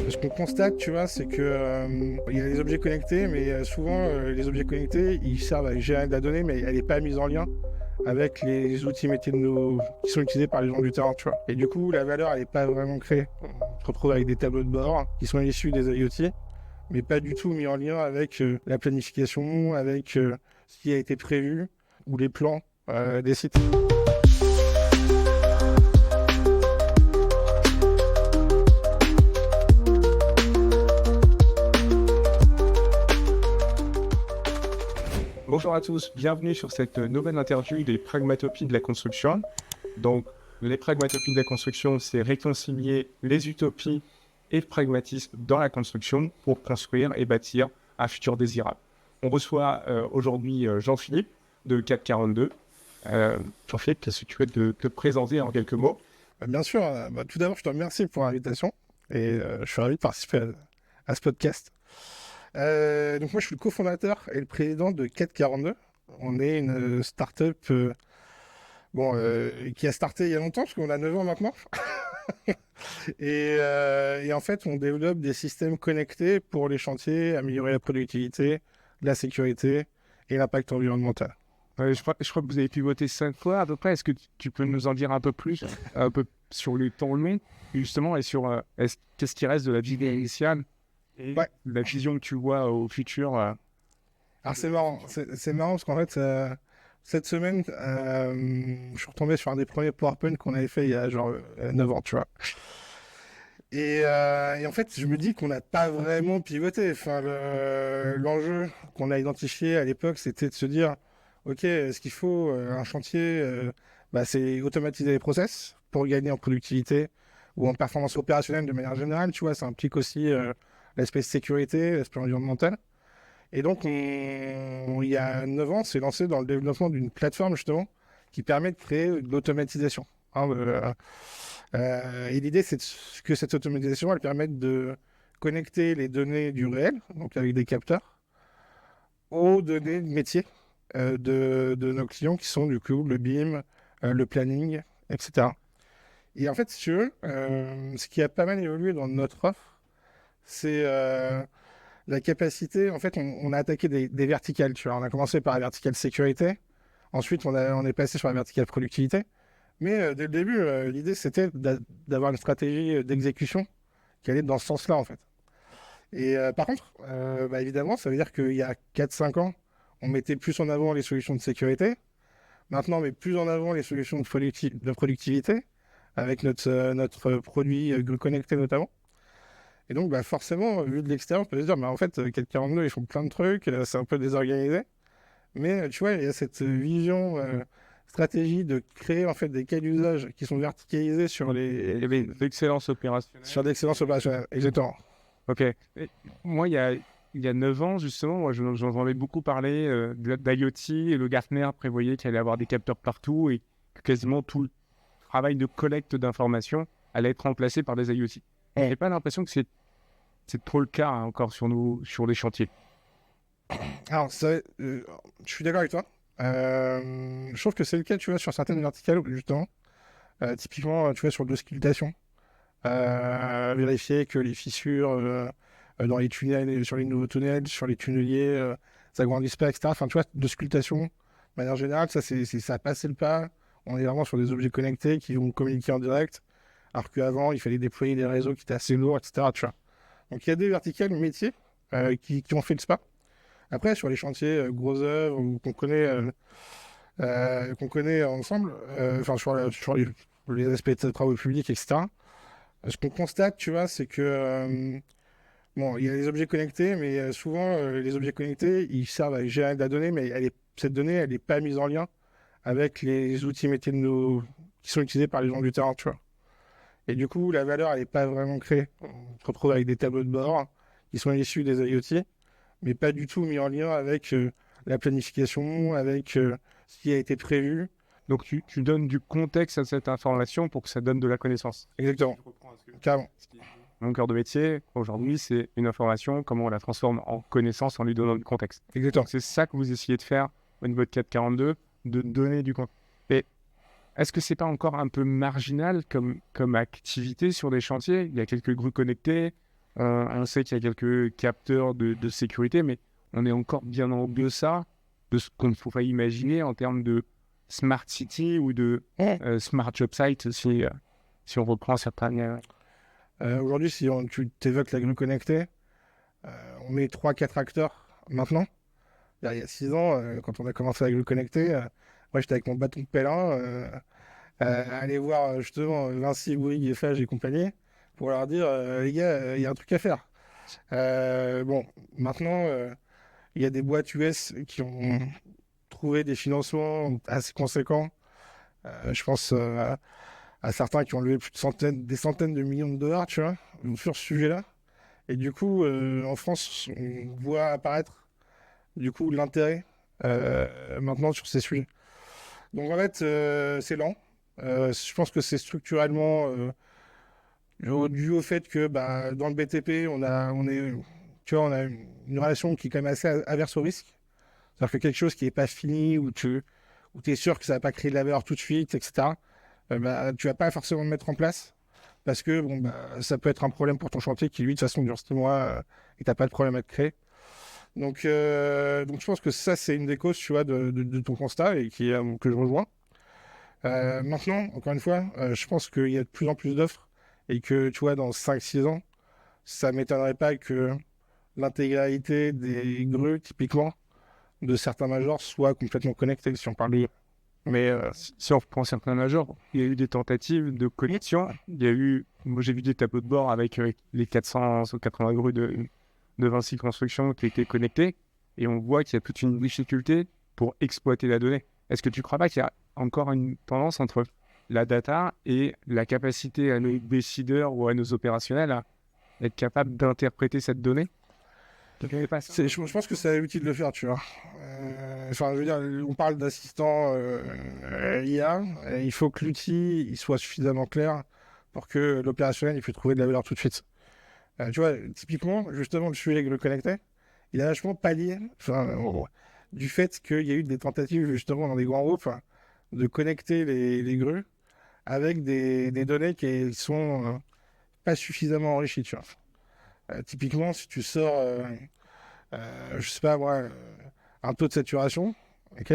Ce qu'on constate, tu vois, c'est que il y a des objets connectés, mais souvent les objets connectés, ils servent à gérer de la donnée, mais elle n'est pas mise en lien avec les outils métiers qui sont utilisés par les gens du terrain, tu vois. Et du coup, la valeur, elle n'est pas vraiment créée. On se retrouve avec des tableaux de bord qui sont issus des IoT, mais pas du tout mis en lien avec la planification, avec ce qui a été prévu ou les plans des sites. Bonjour à tous, bienvenue sur cette nouvelle interview des pragmatopies de la construction. Donc, les pragmatopies de la construction, c'est réconcilier les utopies et le pragmatisme dans la construction pour construire et bâtir un futur désirable. On reçoit aujourd'hui Jean-Philippe de 442. Jean-Philippe, est-ce que tu peux te présenter en quelques mots? Bien sûr, tout d'abord, je te remercie pour l'invitation et je suis ravi de participer à ce podcast. Donc moi, je suis le cofondateur et le président de 442. On est une start-up qui a starté il y a longtemps, parce qu'on a 9 ans maintenant. et en fait, on développe des systèmes connectés pour les chantiers, améliorer la productivité, la sécurité et l'impact environnemental. Je crois que vous avez pivoté 5 fois à peu près. Est-ce que tu peux nous en dire un peu plus, un peu sur le temps long, justement, et sur qu'est-ce qui reste de la vie initiale et la vision que tu vois au futur? Alors c'est marrant, c'est marrant parce qu'en fait, cette semaine, je suis retombé sur un des premiers PowerPoint qu'on avait fait il y a genre 9 ans, tu vois. Et en fait, je me dis qu'on n'a pas vraiment pivoté. Enfin, l'enjeu qu'on a identifié à l'époque, c'était de se dire, ok, ce qu'il faut, un chantier, c'est automatiser les process pour gagner en productivité ou en performance opérationnelle de manière générale. Tu vois, ça implique aussi l'aspect sécurité, l'aspect environnemental. Et donc, il y a 9 ans, on s'est lancé dans le développement d'une plateforme, justement, qui permet de créer de l'automatisation. Et l'idée, c'est que cette automatisation, elle permette de connecter les données du réel, donc avec des capteurs, aux données de métier de nos clients, qui sont du coup le BIM, le planning, etc. Et en fait, si tu veux, ce qui a pas mal évolué dans notre offre, c'est la capacité. En fait, on a attaqué des verticales, tu vois. On a commencé par la verticale sécurité. Ensuite, on est passé sur la verticale productivité. Mais dès le début, l'idée, c'était d'avoir une stratégie d'exécution qui allait dans ce sens-là, en fait. Et par contre, évidemment, ça veut dire qu'il y a 4-5 ans, on mettait plus en avant les solutions de sécurité. Maintenant, on met plus en avant les solutions de productivité, avec notre produit Grue Connecté notamment. Et donc, forcément, vu de l'extérieur, on peut se dire, en fait, 442, ils font plein de trucs, c'est un peu désorganisé. Mais tu vois, il y a cette vision stratégie de créer en fait des cas d'usage qui sont verticalisés sur L'excellence opérationnelle. sur l'excellence opérationnelle. Exactement. Ok. Et moi, il y a 9 ans, justement, moi, j'entendais beaucoup parler d'IoT et le Gartner prévoyait qu'il allait y avoir des capteurs partout et que quasiment tout le travail de collecte d'informations allait être remplacé par des IoT. Je n'ai pas l'impression que c'est trop le cas encore sur les chantiers. Alors, je suis d'accord avec toi. Je trouve que c'est le cas, tu vois, sur certaines verticales, justement. Typiquement, tu vois, sur l'auscultation. Vérifier que les fissures dans les tunnels, sur les nouveaux tunnels, sur les tunneliers, ça grandisse pas, etc. Enfin, tu vois, d'auscultation, de manière générale, ça a passé le pas. On est vraiment sur des objets connectés qui vont communiquer en direct, alors qu'avant, il fallait déployer des réseaux qui étaient assez lourds, etc. Tu vois. Donc, il y a des verticales métiers qui ont fait le pas. Après, sur les chantiers gros œuvres qu'on connaît ensemble, sur les aspects de travaux publics, etc., ce qu'on constate, tu vois, c'est que il y a les objets connectés, mais souvent, les objets connectés, ils servent à gérer de la donnée, mais cette donnée, elle n'est pas mise en lien avec les outils métiers qui sont utilisés par les gens du terrain, tu vois. Et du coup, la valeur, elle n'est pas vraiment créée. On se retrouve avec des tableaux de bord qui sont issus des IoT, mais pas du tout mis en lien avec la planification, avec ce qui a été prévu. Donc, tu donnes du contexte à cette information pour que ça donne de la connaissance. Exactement. Carrément. Mon cœur de métier, aujourd'hui, c'est une information, comment on la transforme en connaissance en lui donnant du contexte. Exactement. Donc, c'est ça que vous essayez de faire au niveau de 442, de donner du contexte. Et est-ce que c'est pas encore un peu marginal comme activité sur des chantiers? Il y a quelques grues connectées, On sait qu'il y a quelques capteurs de sécurité, mais on est encore bien en deçà de ce qu'on pourrait imaginer en termes de smart city ou de smart job site, si on reprend certaines... Aujourd'hui, si tu t'évoques la grue connectée, on est 3-4 acteurs maintenant. Il y a 6 ans, quand on a commencé la grue connectée, moi j'étais avec mon bâton de pèlerin, aller voir justement Vinci, Bouygues, Eiffage et compagnie, pour leur dire, les gars, il y a un truc à faire. Bon, maintenant, il y a des boîtes US qui ont trouvé des financements assez conséquents. Je pense à certains qui ont levé plus de des centaines de millions de dollars, tu vois, sur ce sujet-là. Et du coup, en France, on voit apparaître du coup l'intérêt maintenant sur ces sujets. Donc en fait, c'est lent. Je pense que c'est structurellement dû au fait que bah, dans le BTP, on a une relation qui est quand même assez averse au risque. C'est-à-dire que quelque chose qui n'est pas fini, où tu es sûr que ça va pas créer de la valeur tout de suite, etc., bah, tu vas pas forcément le mettre en place parce que bon, bah, ça peut être un problème pour ton chantier qui, lui, de toute façon, dure 6 mois et tu n'as pas de problème à te créer. Donc, je pense que ça, c'est une des causes, tu vois, de ton constat et que je rejoins. Maintenant, encore une fois, je pense qu'il y a de plus en plus d'offres et que, tu vois, dans 5-6 ans, ça m'étonnerait pas que l'intégralité des grues, typiquement, de certains majors, soit complètement connectée, si on parle de... Mais si on reprend certains majors, il y a eu des tentatives de connexion. Il y a eu, moi j'ai vu des tableaux de bord avec les 480 grues de Vinci Construction qui étaient connectées. Et on voit qu'il y a toute une difficulté pour exploiter la donnée. Est-ce que tu ne crois pas qu'il y a encore une tendance entre la data et la capacité à nos décideurs ou à nos opérationnels à être capables d'interpréter cette donnée? Je pense que c'est utile de le faire, tu vois. Enfin, je veux dire, on parle d'assistant IA, et il faut que l'outil il soit suffisamment clair pour que l'opérationnel il puisse trouver de la valeur tout de suite. Tu vois, typiquement, justement, le sujet avec le connecté, il a vachement pallié du fait qu'il y a eu des tentatives, justement, dans des grands groupes, de connecter les grues avec des données qui sont pas suffisamment enrichies, tu vois. Typiquement, si tu sors, je sais pas moi, un taux de saturation, ok?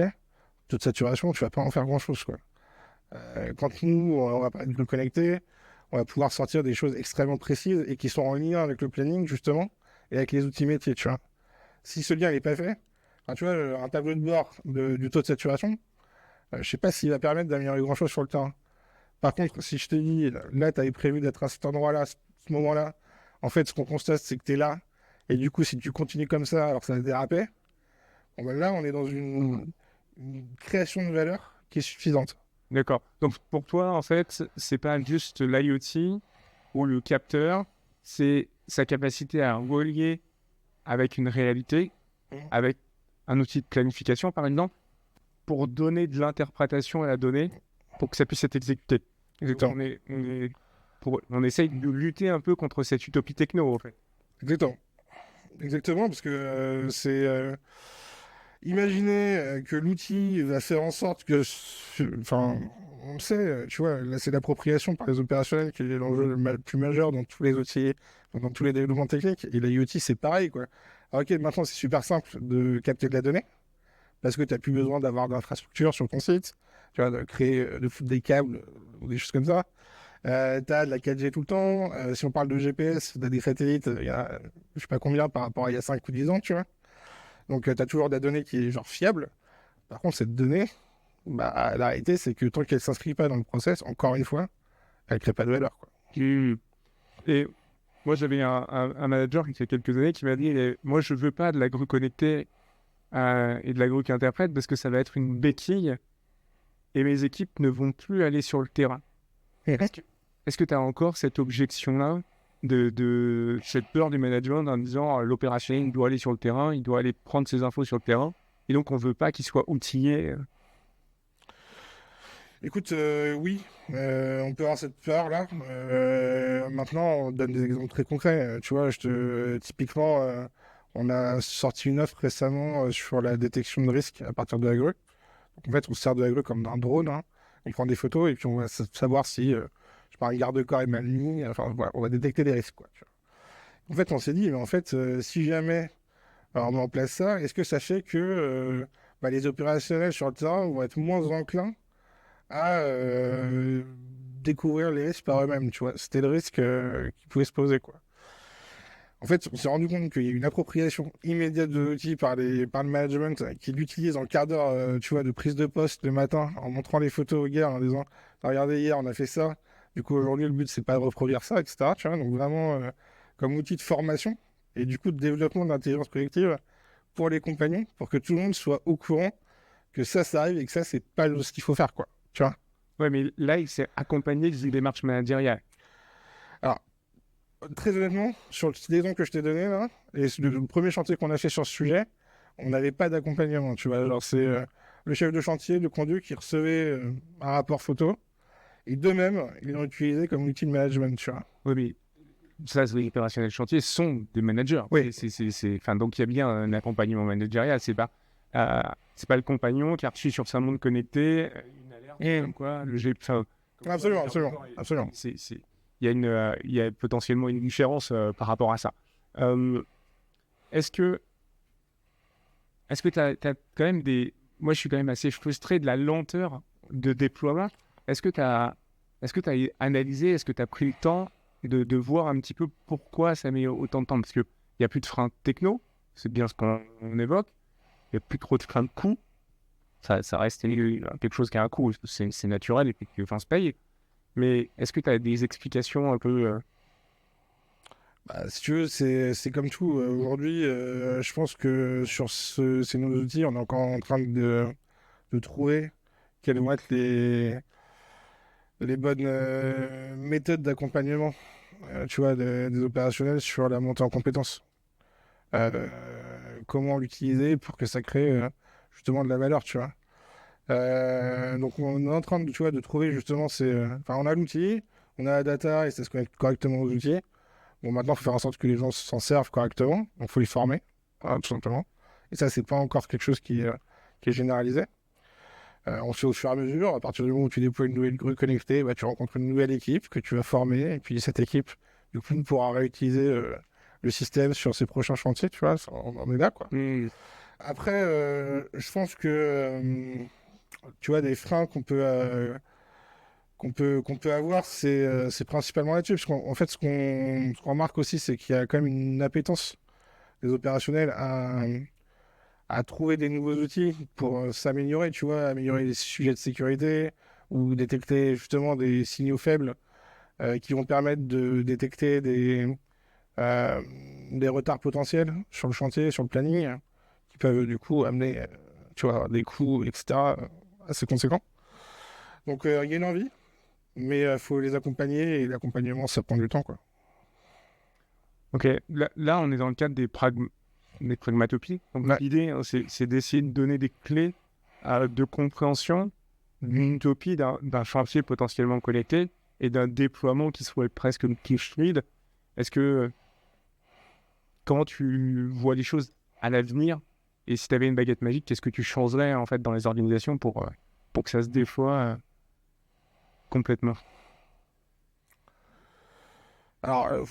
Taux de saturation, tu vas pas en faire grand-chose, quoi. Quand nous, on va pas être connecté, on va pouvoir sortir des choses extrêmement précises et qui sont en lien avec le planning, justement, et avec les outils métiers, tu vois. Si ce lien n'est pas fait, enfin, tu vois, un tableau de bord du taux de saturation, je sais pas s'il va permettre d'améliorer grand-chose sur le terrain. Par contre, si je te dis, là, tu avais prévu d'être à cet endroit-là, à ce moment-là, en fait, ce qu'on constate, c'est que tu es là, et du coup, si tu continues comme ça, alors que ça va déraper, bon, ben là, on est dans une création de valeur qui est suffisante. D'accord. Donc pour toi, en fait, c'est pas juste l'IoT ou le capteur, c'est sa capacité à relier avec une réalité, avec un outil de planification, par exemple, pour donner de l'interprétation à la donnée, pour que ça puisse être exécuté. Exactement. On essaye de lutter un peu contre cette utopie techno, en fait. Exactement. Exactement, parce que imaginez que l'outil va faire en sorte que, enfin, on le sait, tu vois, là c'est l'appropriation par les opérationnels qui est l'enjeu le plus majeur dans tous les outils, dans tous les développements techniques. Et l'IoT c'est pareil, quoi. Alors, ok, maintenant c'est super simple de capter de la donnée, parce que tu n'as plus besoin d'avoir d'infrastructure sur ton site, tu vois, de créer, de foutre des câbles ou des choses comme ça. Tu as de la 4G tout le temps. Si on parle de GPS, tu as des satellites, il y a je sais pas combien par rapport à il y a 5 ou 10 ans, tu vois. Donc, tu as toujours de la donnée qui est genre fiable. Par contre, cette donnée, bah, la réalité, c'est que tant qu'elle ne s'inscrit pas dans le process, encore une fois, elle ne crée pas de valeur, quoi. Et moi, j'avais un manager il y a quelques années qui m'a dit moi, je veux pas de la grue connectée et de la grue qui interprète parce que ça va être une béquille et mes équipes ne vont plus aller sur le terrain. Est-ce que tu as encore cette objection-là de cette peur du management en disant l'opérationnel il doit aller sur le terrain, il doit aller prendre ses infos sur le terrain et donc on veut pas qu'il soit outillé Écoute, oui, on peut avoir cette peur-là. Maintenant, on donne des exemples très concrets. Tu vois, typiquement, on a sorti une offre récemment sur la détection de risque à partir de la grue. Donc, en fait, on se sert de la grue comme d'un drone, hein. On prend des photos et puis on va savoir si, je sais pas, un garde-corps est mal mis. Enfin, voilà, on va détecter des risques, quoi. Tu vois. En fait, on s'est dit, mais en fait, si jamais on met en place ça, est-ce que ça fait que les opérationnels sur le terrain vont être moins enclins à découvrir les risques par eux-mêmes, tu vois. C'était le risque qui pouvait se poser, quoi. En fait, on s'est rendu compte qu'il y a une appropriation immédiate de l'outil par le management qui l'utilise en quart d'heure, tu vois, de prise de poste le matin en montrant les photos aux gars en disant regardez, hier, on a fait ça. Du coup, aujourd'hui, le but, c'est pas de reproduire ça, etc. Tu vois, donc vraiment comme outil de formation et du coup de développement de l'intelligence collective pour les compagnons, pour que tout le monde soit au courant que ça arrive et que ça, c'est pas ce qu'il faut faire, quoi. Tu vois. Ouais, mais là, il s'est accompagné d'une démarche managériale. Alors, très honnêtement, sur l'exemple que je t'ai donné là, et le premier chantier qu'on a fait sur ce sujet, on n'avait pas d'accompagnement, tu vois. Alors, c'est le chef de chantier, le conduit, qui recevait un rapport photo, et d'eux-mêmes, ils l'ont utilisé comme outil de management, tu vois. Oui, mais ça, les opérationnels de chantier sont des managers. Oui. Enfin, donc, il y a bien un accompagnement managérial. C'est pas le compagnon qui a reçu sur sa montre connectée une alerte comme quoi le G... Enfin, absolument. Il y a potentiellement une différence par rapport à ça. Est-ce que tu as quand même des... Moi, je suis quand même assez frustré de la lenteur de déploiement. Est-ce que tu as analysé, est-ce que tu as pris le temps de voir un petit peu pourquoi ça met autant de temps? Parce qu'il n'y a plus de frein techno, c'est bien ce qu'on évoque. Il n'y a plus trop de frein de coût. Ça reste quelque chose qui a un coût, c'est naturel et puis que se paye. Mais est-ce que tu as des explications un peu... Si tu veux, c'est comme tout. Aujourd'hui, je pense que sur ces nouveaux outils, on est encore en train de trouver quelles vont être les bonnes méthodes d'accompagnement, tu vois, des opérationnels sur la montée en compétences. Comment l'utiliser pour que ça crée justement de la valeur, tu vois. Donc on est en train de, tu vois, de trouver justement on a l'outil, on a la data et ça se connecte correctement aux outils. Bon, maintenant, il faut faire en sorte que les gens s'en servent correctement. Donc, il faut les former, tout simplement. Et ça, c'est pas encore quelque chose qui est généralisé. On fait au fur et à mesure. À partir du moment où tu déploies une nouvelle grue connectée, tu rencontres une nouvelle équipe que tu vas former. Et puis, cette équipe, du coup, pourra réutiliser le système sur ses prochains chantiers, tu vois. On est là, quoi. Après, je pense que, tu vois, des freins qu'on peut avoir, c'est principalement là-dessus. Parce qu'en fait, ce qu'on remarque aussi, c'est qu'il y a quand même une appétence des opérationnels à trouver des nouveaux outils pour s'améliorer, tu vois, améliorer les sujets de sécurité ou détecter justement des signaux faibles qui vont permettre de détecter des retards potentiels sur le chantier, sur le planning, qui peuvent du coup amener, tu vois, des coûts, etc., assez conséquents. Donc, il y a une envie. Mais il faut les accompagner et l'accompagnement, ça prend du temps, quoi. Ok, là, on est dans le cadre des pragmatopies. Donc, l'idée, c'est d'essayer de donner des clés de compréhension d'une utopie d'un chantier potentiellement connecté et d'un déploiement qui soit presque fluide. Est-ce que, comment tu vois les choses à l'avenir? Et si tu avais une baguette magique, qu'est-ce que tu changerais en fait dans les organisations pour que ça se déploie complètement? Alors, la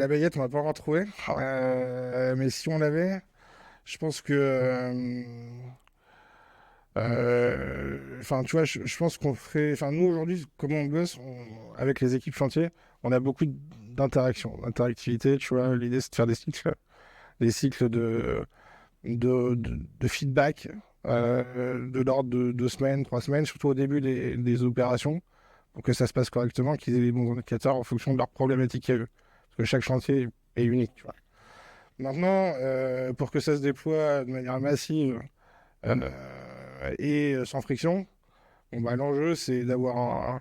baguette, on va pas encore trouver. Mais si on l'avait, je pense que... tu vois, je pense qu'on ferait... Enfin, nous, aujourd'hui, comment on bosse avec les équipes chantier, on a beaucoup d'interactions, d'interactivité, tu vois. L'idée, c'est de faire des cycles de feedback de l'ordre de 2 semaines, 3 semaines, surtout au début des opérations, pour que ça se passe correctement, qu'ils aient les bons indicateurs en fonction de leurs problématiques à eux. Parce que chaque chantier est unique, tu vois. Maintenant, pour que ça se déploie de manière massive et sans friction, l'enjeu, c'est d'avoir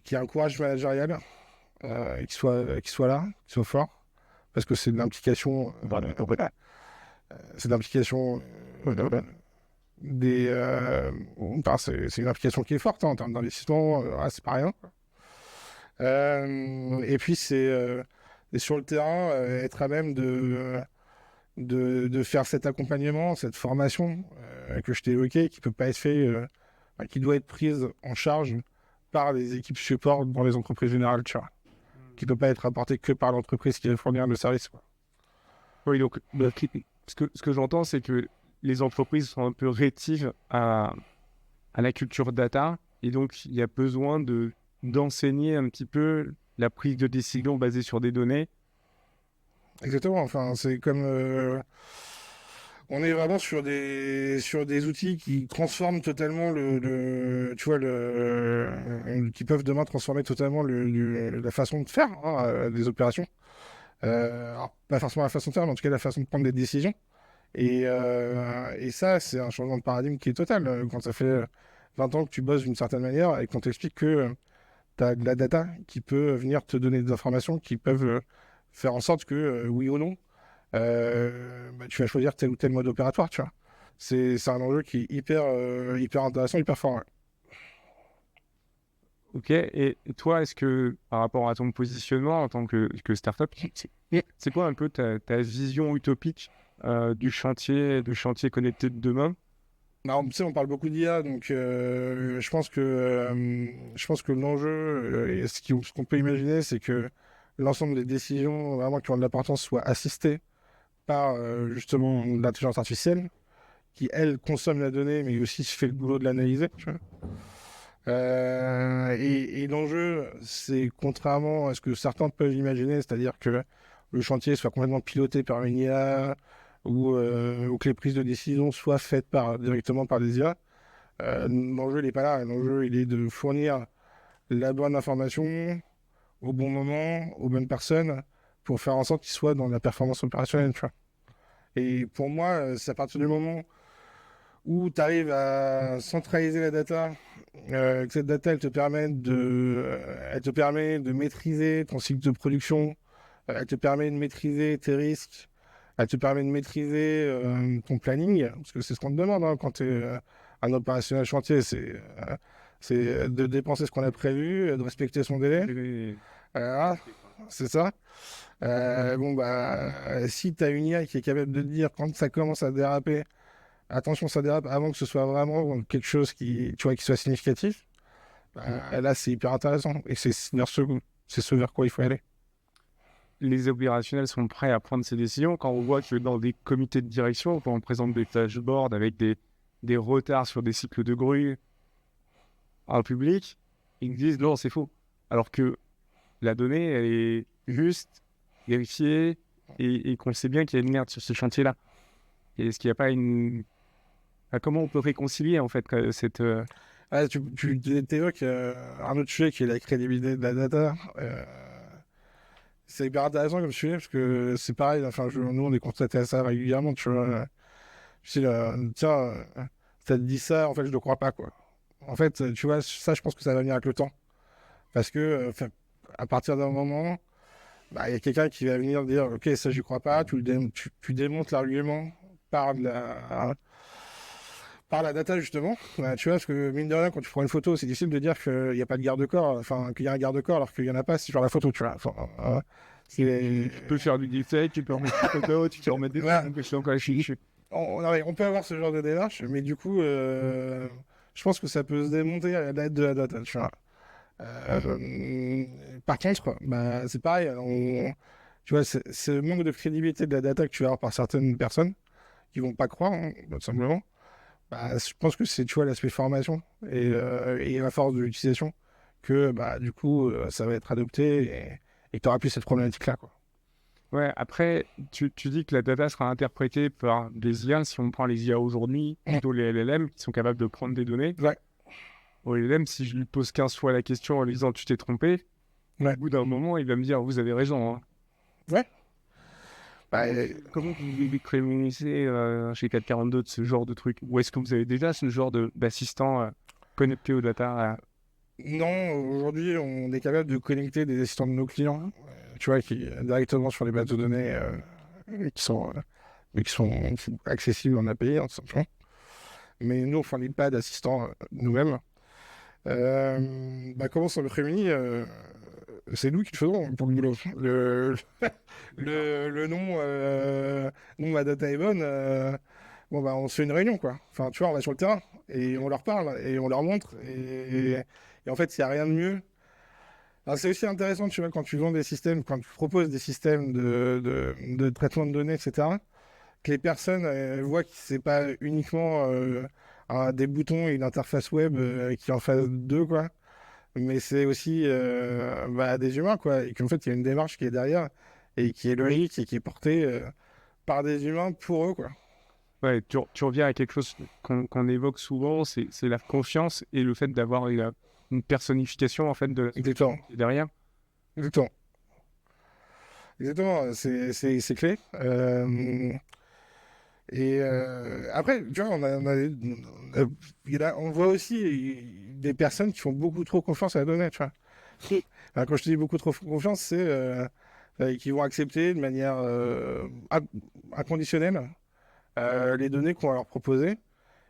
qu'il y ait un courage managérial qui soit là, qui soit fort, parce que c'est de l'implication... c'est de l'implication c'est une application qui est forte en termes d'investissement, c'est pas rien. Et puis c'est sur le terrain être à même de faire cet accompagnement, cette formation que je t'ai évoquée, qui peut pas être fait, qui doit être prise en charge par les équipes support dans les entreprises générales, tu vois, qui ne peut pas être apporté que par l'entreprise qui va fournir le service, quoi. Oui, donc ce que j'entends, c'est que les entreprises sont un peu rétives à la culture data, et donc il y a besoin d'enseigner un petit peu la prise de décision basée sur des données. Exactement, enfin, c'est comme... on est vraiment sur des outils qui transforment totalement tu vois, qui peuvent demain transformer totalement la façon de faire, hein, des opérations. Alors, pas forcément la façon de faire, mais en tout cas la façon de prendre des décisions. Et ça, c'est un changement de paradigme qui est total. Quand ça fait 20 ans que tu bosses d'une certaine manière et qu'on t'explique que tu as de la data qui peut venir te donner des informations qui peuvent faire en sorte que, oui ou non, tu vas choisir tel ou tel mode opératoire, tu vois. C'est un enjeu qui est hyper intéressant, hyper fort. Ouais. Ok, et toi, est-ce que par rapport à ton positionnement en tant que startup, c'est quoi un peu ta vision utopique du chantier connecté de demain? Alors, tu sais, on parle beaucoup d'IA, donc je pense que l'enjeu, et ce qu'on peut imaginer, c'est que l'ensemble des décisions vraiment qui ont de l'importance soient assistées par justement l'intelligence artificielle, qui elle consomme la donnée, mais aussi fait le boulot de l'analyser. Tu vois. Et l'enjeu, c'est contrairement à ce que certains peuvent imaginer, c'est-à-dire que le chantier soit complètement piloté par une IA ou que les prises de décision soient faites directement par des IA. L'enjeu, il n'est pas là. L'enjeu, il est de fournir la bonne information au bon moment, aux bonnes personnes, pour faire en sorte qu'ils soient dans la performance opérationnelle. Tu vois. Et pour moi, c'est à partir du moment où tu arrives à centraliser la data, que cette data, elle te permet de maîtriser ton cycle de production, elle te permet de maîtriser tes risques, elle te permet de maîtriser ton planning, parce que c'est ce qu'on te demande hein, quand tu es un opérationnel chantier, c'est de dépenser ce qu'on a prévu, de respecter son délai. Voilà, c'est ça. Bon, bah, si tu as une IA qui est capable de te dire quand ça commence à déraper, attention, ça dérape avant que ce soit vraiment quelque chose qui, tu vois, qui soit significatif. Là, c'est hyper intéressant. Et c'est ce vers quoi il faut aller. Les opérationnels sont prêts à prendre ces décisions quand on voit que dans des comités de direction, quand on présente des dashboards avec des retards sur des cycles de grue en public, ils disent non, c'est faux. Alors que la donnée, elle est juste, vérifiée, et qu'on sait bien qu'il y a une merde sur ce chantier-là. Et est-ce qu'il n'y a pas une... Enfin, comment on peut réconcilier en fait cette... Ah, tu évoques un autre sujet qui est la crédibilité de la data. C'est hyper intéressant comme sujet parce que c'est pareil. Enfin, nous, on est confrontés à ça régulièrement. Tu vois, tu sais, tiens, ça te dit ça, en fait, je ne le crois pas, quoi. En fait, tu vois, ça, je pense que ça va venir avec le temps. Parce que, à partir d'un moment, bah, il y a quelqu'un qui va venir dire, OK, ça, j'y crois pas. Tu démontes l'argument par par la data, justement. Tu vois, parce que, mine de rien, quand tu prends une photo, c'est difficile de dire qu'il n'y a pas de garde-corps, enfin, qu'il y a un garde-corps alors qu'il n'y en a pas sur la photo, tu vois. Enfin, Tu peux faire du deepfake, tu peux remettre des photos, tu peux remettre des trucs. On peut avoir ce genre de démarche, mais du coup, je pense que ça peut se démonter à l'aide de la data, tu vois. Par contre, bah, c'est pareil. Tu vois, ce manque de crédibilité de la data que tu vas avoir par certaines personnes qui vont pas croire, hein, tout simplement. Bah, je pense que c'est, tu vois, l'aspect formation et à force de l'utilisation que, bah, du coup, ça va être adopté et tu n'auras plus cette problématique-là, quoi. Ouais, après, tu dis que la data sera interprétée par des IA. Si on prend les IA aujourd'hui, plutôt les LLM qui sont capables de prendre des données. Ouais. Au LLM, si je lui pose 15 fois la question en lui disant tu t'es trompé, Ouais. au bout d'un moment, il va me dire vous avez raison. Hein. Ouais. Bah, Comment vous vous prémunissez chez 442 de ce genre de truc? Ou est-ce que vous avez déjà ce genre d'assistant connecté aux data non, aujourd'hui, on est capable de connecter des assistants de nos clients, tu vois, directement sur les bases de données qui sont accessibles en API, hein, tout simplement. Mais nous, on ne fournit pas d'assistants nous-mêmes. Comment ça me prémunit c'est nous qui le faisons pour le boulot. Le nom, ma data est bonne. Bon, bah, on se fait une réunion, quoi. Enfin, tu vois, on va sur le terrain et on leur parle et on leur montre. Et en fait, il n'y a rien de mieux Alors, c'est aussi intéressant, tu vois, quand tu vends des systèmes, quand tu proposes des systèmes de traitement de données, etc., que les personnes voient que c'est pas uniquement des boutons et une interface web qui est en phase 2, quoi, mais c'est aussi des humains, quoi, et qu'en fait, il y a une démarche qui est derrière et qui est logique et qui est portée par des humains pour eux, quoi. Ouais, tu reviens à quelque chose qu'on évoque souvent, c'est la confiance et le fait d'avoir une personnification en fait de la Exactement. qui est derrière. Exactement. Exactement, c'est clé. Après, tu vois, on voit aussi des personnes qui font beaucoup trop confiance à la donnée, tu vois. Enfin, quand je te dis beaucoup trop confiance, c'est qui vont accepter de manière inconditionnelle les données qu'on va leur proposer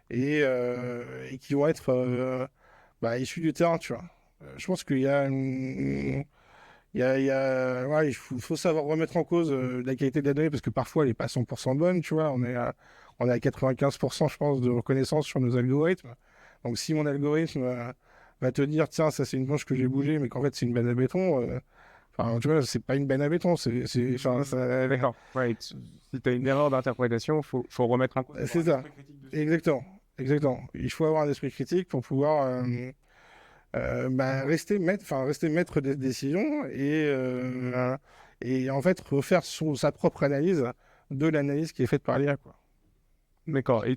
et qui vont être issues du terrain, tu vois. Je pense qu'il y a ouais, faut savoir remettre en cause la qualité de la donnée parce que parfois elle n'est pas 100% bonne, tu vois. On est à 95%, je pense, de reconnaissance sur nos algorithmes. Donc si mon algorithme va te dire, tiens, ça c'est une planche que j'ai bougée, mais qu'en fait c'est une benne à béton, enfin, tu vois, c'est pas une benne à béton, enfin, D'accord. Ouais, si tu as une erreur d'interprétation, faut remettre un cause. c'est ça. Exactement. Exactement. Il faut avoir un esprit critique pour pouvoir rester maître des décisions et en fait refaire sa propre analyse de l'analyse qui est faite par l'IA, quoi. D'accord. Et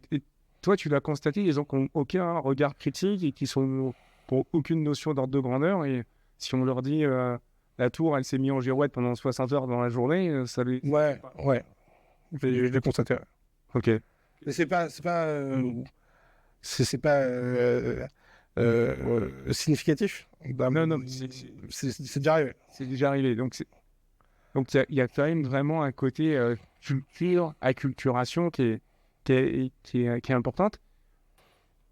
toi, tu l'as constaté, les gens qui n'ont aucun regard critique et qui n'ont aucune notion d'ordre de grandeur. Et si on leur dit la tour, elle s'est mise en girouette pendant 60 heures dans la journée, ça les. Ouais, ouais. Je l'ai constaté. Ouais. Ok. Mais c'est pas significatif. Non, non, C'est déjà arrivé. c'est déjà arrivé. Donc il y a quand même vraiment un côté culture, acculturation qui est importante.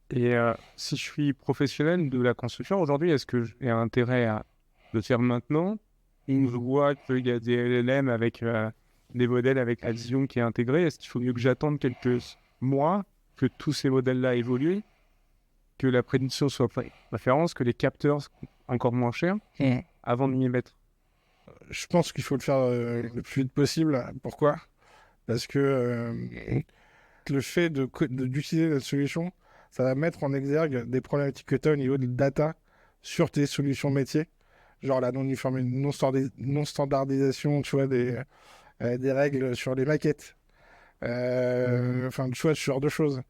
Et si je suis professionnel de la construction aujourd'hui, est-ce que j'ai intérêt à le faire maintenant ou je vois qu'il y a des LLM avec des modèles avec la vision qui est intégrée? Est-ce qu'il faut mieux que j'attende quelques mois que tous ces modèles-là évoluent, que la prédiction soit référence, que les capteurs soient encore moins chers avant de m'y mettre? Je pense qu'il faut le faire le plus vite possible. Pourquoi? Parce que le fait d'utiliser notre solution, ça va mettre en exergue des problématiques que tu as au niveau de data sur tes solutions métiers, genre la non-standardisation, tu vois, des règles sur les maquettes, enfin, tu vois, ce genre de choses.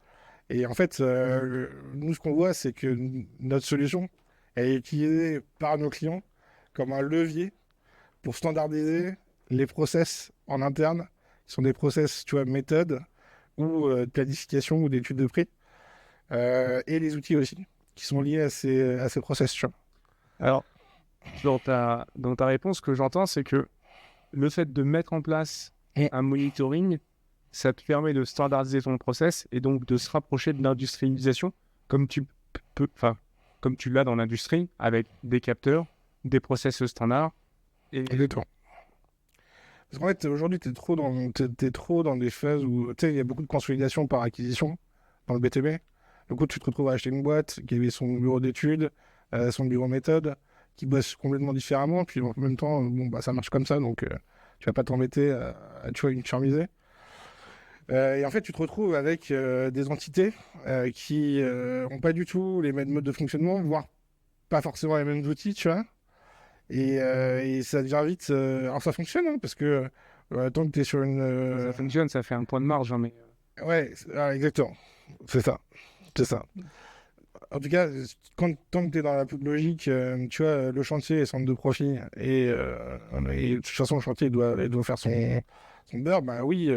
Et en fait, nous, ce qu'on voit, c'est que notre solution est utilisée par nos clients comme un levier pour standardiser les process en interne, qui sont des process, tu vois, méthodes ou de planification ou d'études de prix, et les outils aussi, qui sont liés à ces process, tu vois. Alors, dans ta réponse, ce que j'entends, c'est que le fait de mettre en place un monitoring, ça te permet de standardiser ton process et donc de se rapprocher de l'industrialisation comme comme tu l'as dans l'industrie avec des capteurs, des process standards. Exactement. Parce qu'en fait, aujourd'hui, t'es trop dans des phases où, tu sais, il y a beaucoup de consolidation par acquisition dans le BTB. Du coup, tu te retrouves à acheter une boîte qui avait son bureau d'études, son bureau méthode, qui bosse complètement différemment. Puis en même temps, bon, bah, ça marche comme ça, donc tu vas pas t'embêter tu vois, uniformiser. Et en fait, tu te retrouves avec des entités qui n'ont pas du tout les mêmes modes de fonctionnement, voire pas forcément les mêmes outils, tu vois. Et ça devient vite. Alors ça fonctionne, hein, parce que tant que tu es sur une. Ça fonctionne, ça fait un point de marge, hein, mais Ouais, exactement. C'est ça. C'est ça. En tout cas, tant que tu es dans la logique, tu vois, le chantier est centre de profit et de toute façon, le chantier il doit faire son beurre, bah oui,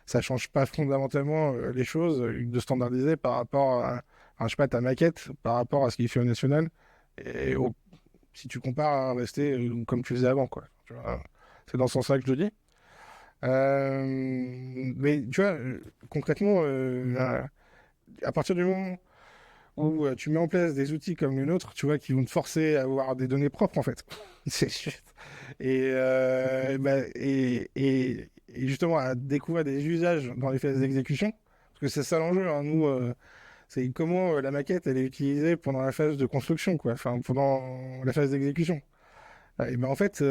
ça change pas fondamentalement les choses de standardiser par rapport à, je sais pas, ta maquette, par rapport à ce qui est fait au national. Et si tu compares à rester comme tu faisais avant, quoi. Tu vois, c'est dans ce sens-là que je le dis. Mais tu vois, concrètement, à partir du moment où tu mets en place des outils comme le nôtre, tu vois, qui vont te forcer à avoir des données propres, en fait. Et justement, à découvrir des usages dans les phases d'exécution, parce que c'est ça l'enjeu, hein. Nous, c'est comment la maquette, elle est utilisée pendant la phase de construction, quoi. Enfin, pendant la phase d'exécution. Et ben en fait,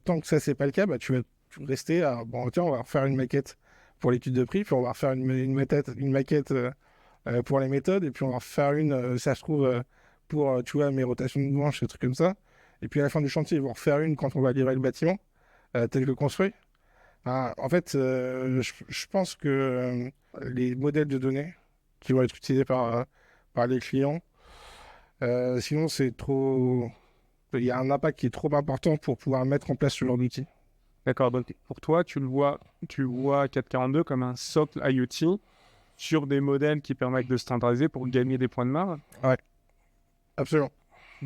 tant que ça, c'est pas le cas, bah, tu vas rester à, bon, tiens, on va refaire une maquette pour l'étude de prix, puis on va refaire une maquette pour les méthodes, et puis on va refaire une, ça se trouve, pour, tu vois, mes rotations de branches, des trucs comme ça. Et puis à la fin du chantier, ils vont refaire une quand on va livrer le bâtiment, tel que construit. En fait, je pense que les modèles de données qui vont être utilisés par les clients, sinon c'est trop... Il y a un impact qui est trop important pour pouvoir mettre en place ce genre d'outil. D'accord, donc pour toi, tu vois 442 comme un socle IoT sur des modèles qui permettent de standardiser pour gagner des points de marge. Ouais, absolument.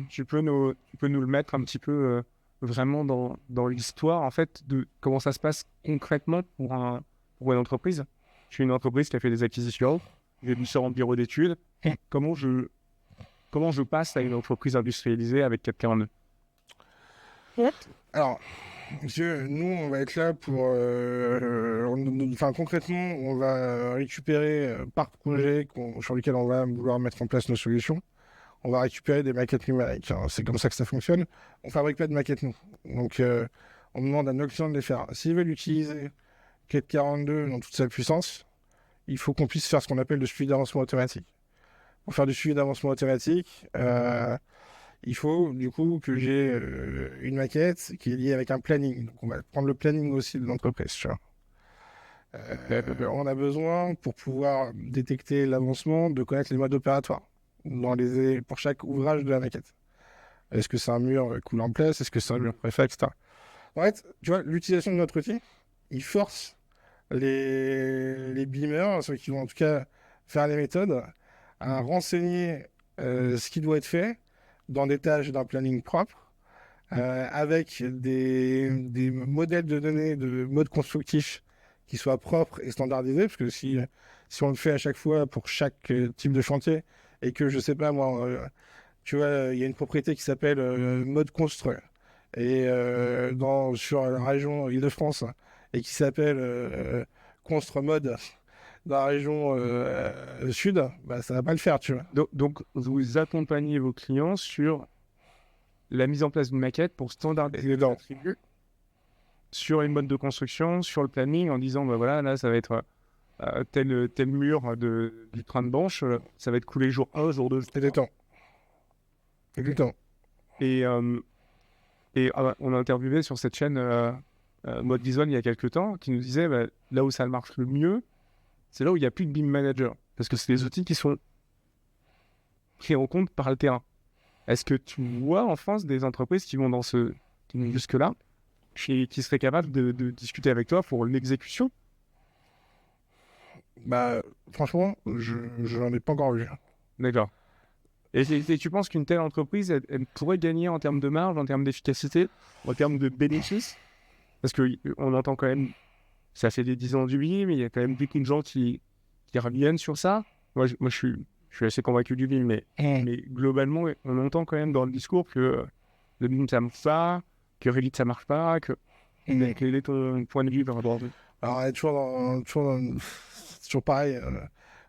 Tu peux nous le mettre un petit peu vraiment dans l'histoire, en fait, de comment ça se passe concrètement pour une entreprise. Je suis une entreprise qui a fait des acquisitions, j'ai différents bureaux d'études. Comment je passe à une entreprise industrialisée avec 442? Alors, monsieur, nous, on va être là pour... enfin, concrètement, on va récupérer par projet sur lequel on va vouloir mettre en place nos solutions. On va récupérer des maquettes numériques, hein. C'est comme ça que ça fonctionne. On fabrique pas de maquettes, nous. Donc, on demande à nos clients de les faire. S'ils veulent utiliser 442 dans toute sa puissance, il faut qu'on puisse faire ce qu'on appelle le suivi d'avancement automatique. Pour faire du suivi d'avancement automatique, il faut du coup que j'ai une maquette qui est liée avec un planning. Donc, on va prendre le planning aussi de l'entreprise. Tu vois. On a besoin, pour pouvoir détecter l'avancement, de connaître les modes opératoires pour chaque ouvrage de la maquette. Est-ce que c'est un mur coulé en place? Est-ce que c'est un mur préfet, etc. En fait, tu vois, l'utilisation de notre outil, il force les beamers, ceux qui vont en tout cas faire les méthodes, à renseigner ce qui doit être fait dans des tâches d'un planning propre, avec des modèles de données de mode constructif qui soient propres et standardisés, parce que si on le fait à chaque fois pour chaque type de chantier, et que je sais pas moi, tu vois, il y a une propriété qui s'appelle mode construit, et sur la région Île-de-France, et qui s'appelle constru mode dans la région sud, bah, ça va pas le faire, tu vois. Donc, vous accompagnez vos clients sur la mise en place d'une maquette pour standardiser les attributs sur une mode de construction, sur le planning, en disant, bah voilà, là, ça va être tel mur du train de banche, ça va être coulé jour 1, jour 2. C'est des temps. Exactement. Et on a interviewé sur cette chaîne Mode Visual il y a quelques temps, qui nous disait, bah, là où ça marche le mieux, c'est là où il n'y a plus de BIM manager. Parce que c'est des outils qui sont pris en compte par le terrain. Est-ce que tu vois en France des entreprises qui vont jusque-là, qui seraient capables de discuter avec toi pour l'exécution? Bah, franchement, je n'en ai pas encore vu. D'accord. Et tu penses qu'une telle entreprise, elle pourrait gagner en termes de marge, en termes d'efficacité, en termes de bénéfices? Parce qu'on entend quand même, ça fait des 10 ans du BIM, mais il y a quand même beaucoup de gens qui reviennent sur ça. Moi, je suis assez convaincu du BIM, mais globalement, on entend quand même dans le discours que le BIM, ça marche pas, que Revit, ça marche pas, quel est ton point de vue par rapport à ça? Alors, c'est toujours pareil.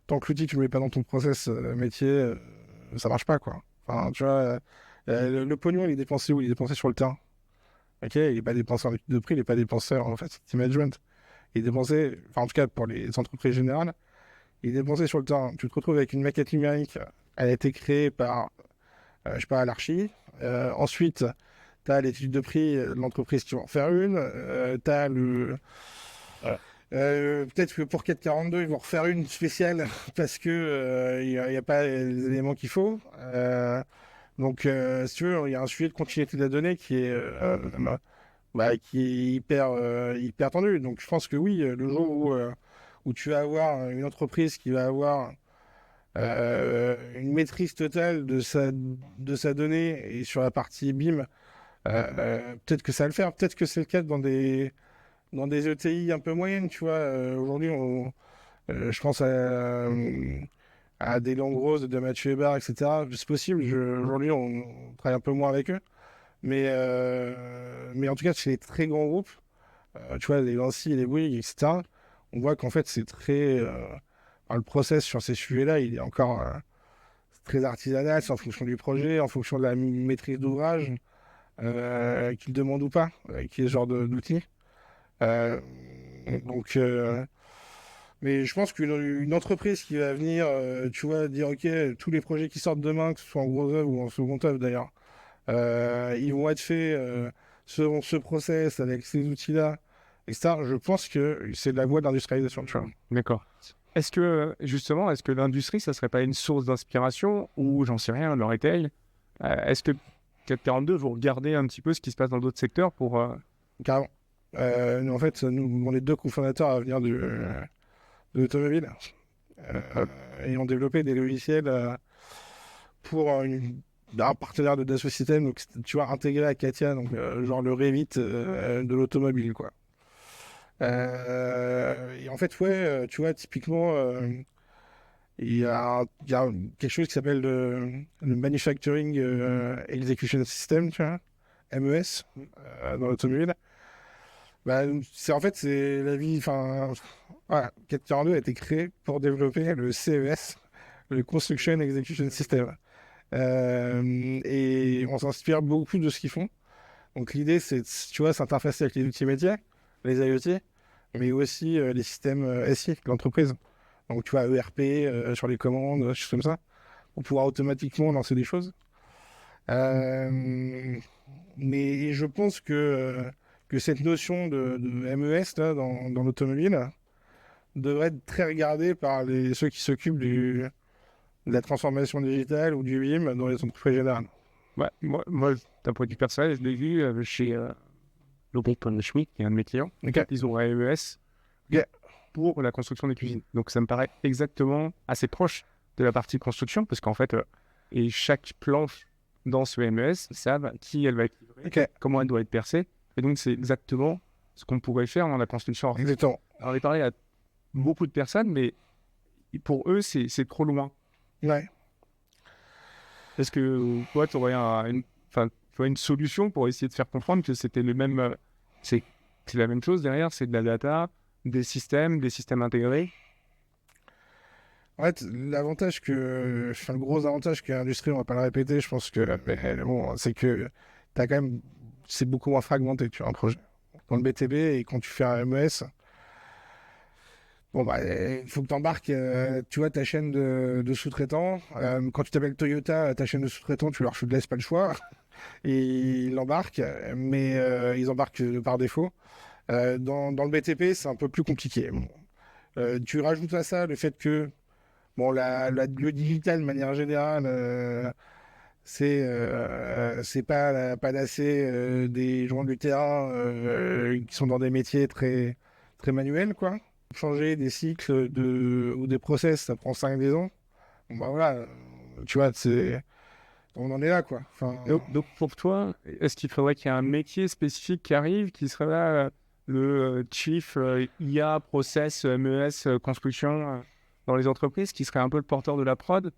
Tant que l'outil, tu le mets pas dans ton process métier, ça marche pas, quoi. Enfin, tu vois, le pognon, il est dépensé où? Il est dépensé sur le terrain. Ok, il est pas dépensé en étude de prix, il est pas dépensé en facility management. Il est dépensé, enfin, en tout cas, pour les entreprises générales, il est dépensé sur le terrain. Tu te retrouves avec une maquette numérique. Elle a été créée par, je sais pas, l'archi. Ensuite, tu as l'étude de prix de l'entreprise qui va en faire une. Tu as le... peut-être que pour 442, ils vont refaire une spéciale parce que il n'y a pas les éléments qu'il faut. Donc, si tu veux, il y a un suivi de continuité de la donnée qui est hyper tendu. Donc, je pense que oui, le jour où tu vas avoir une entreprise qui va avoir une maîtrise totale de sa donnée et sur la partie BIM, peut-être que ça va le faire. Peut-être que c'est le cas dans des ETI un peu moyennes, tu vois. Aujourd'hui, je pense à des Langrose, de Mathieu Hébert, etc. C'est possible. Aujourd'hui, on travaille un peu moins avec eux. Mais en tout cas, chez les très grands groupes, tu vois, les Vinci, les Bouygues, etc., on voit qu'en fait, c'est très... le process sur ces sujets-là, il est encore très artisanal. C'est en fonction du projet, en fonction de la maîtrise d'ouvrage. qu'ils demandent ou pas, qui est ce genre d'outils. Euh, donc, mais je pense qu'une entreprise qui va venir, tu vois, dire, OK, tous les projets qui sortent demain, que ce soit en gros œuvre ou en second œuvre d'ailleurs, ils vont être faits selon ce process, avec ces outils-là, etc. Je pense que c'est la voie de l'industrialisation, tu vois. D'accord. Est-ce que l'industrie, ça serait pas une source d'inspiration ou, j'en sais rien, le retail? Est-ce que 442, vous regardez un petit peu ce qui se passe dans d'autres secteurs pour... Carrément. En fait, nous, on est deux cofondateurs à venir de l'automobile et ont développé des logiciels pour un partenaire de Dassault Systèmes, donc tu vois, intégré à Katia, donc genre le Revit de l'automobile, quoi. Et en fait, ouais, tu vois, typiquement, il y a quelque chose qui s'appelle le Manufacturing Execution System, tu vois, MES, dans l'automobile. Bah, c'est en fait, c'est la vie, enfin, voilà, 442 a été créé pour développer le CES, le Construction Execution System. Et on s'inspire beaucoup de ce qu'ils font. Donc l'idée, c'est, tu vois, s'interfacer avec les outils métiers, les IoT, mais aussi les systèmes SI de l'entreprise. Donc tu vois, ERP sur les commandes, choses comme ça, pour pouvoir automatiquement lancer des choses. Mais je pense que cette notion de MES là, dans l'automobile devrait être très regardée par ceux qui s'occupent de la transformation digitale ou du BIM dans les entreprises générales. Ouais, moi, d'un point de vue personnel, je l'ai vu chez Lobel Schmidt, qui est un de mes clients. Ok. Ils ont un MES Ok. pour la construction des cuisines. Donc ça me paraît exactement assez proche de la partie construction, parce qu'en fait, et chaque planche dans ce MES, ils savent qui elle va être livrée, Ok. comment elle doit être percée. Et donc c'est exactement ce qu'on pourrait faire dans la construction. Exactement. On a parlé à beaucoup de personnes, mais pour eux, c'est trop loin. Ouais. Est-ce que toi, tu aurais une solution pour essayer de faire comprendre que c'était le même, c'est la même chose derrière, c'est de la data, des systèmes intégrés. En fait, le gros avantage qu'a l'industrie, on va pas le répéter, je pense que, mais bon, c'est que t'as quand même, c'est beaucoup moins fragmenté, tu vois, un projet. Dans le BTB, et quand tu fais un MES, bon, bah, il faut que tu embarques, tu vois, ta chaîne de sous-traitants. Quand tu t'appelles Toyota, ta chaîne de sous-traitants, tu leur laisses pas le choix. Et ils l'embarquent, mais ils embarquent par défaut. Dans le BTP, c'est un peu plus compliqué. Bon. Tu rajoutes à ça le fait que, bon, le digital, de manière générale, c'est pas la panacée des gens du terrain qui sont dans des métiers très, très manuels, quoi. Changer des cycles ou des process, ça prend 5-10 ans. Bon, bah voilà, tu vois, on en est là, quoi. Enfin, Donc, pour toi, est-ce qu'il faudrait qu'il y ait un métier spécifique qui arrive, qui serait là, le Chief IA, Process, MES, Construction dans les entreprises, qui serait un peu le porteur de la prod?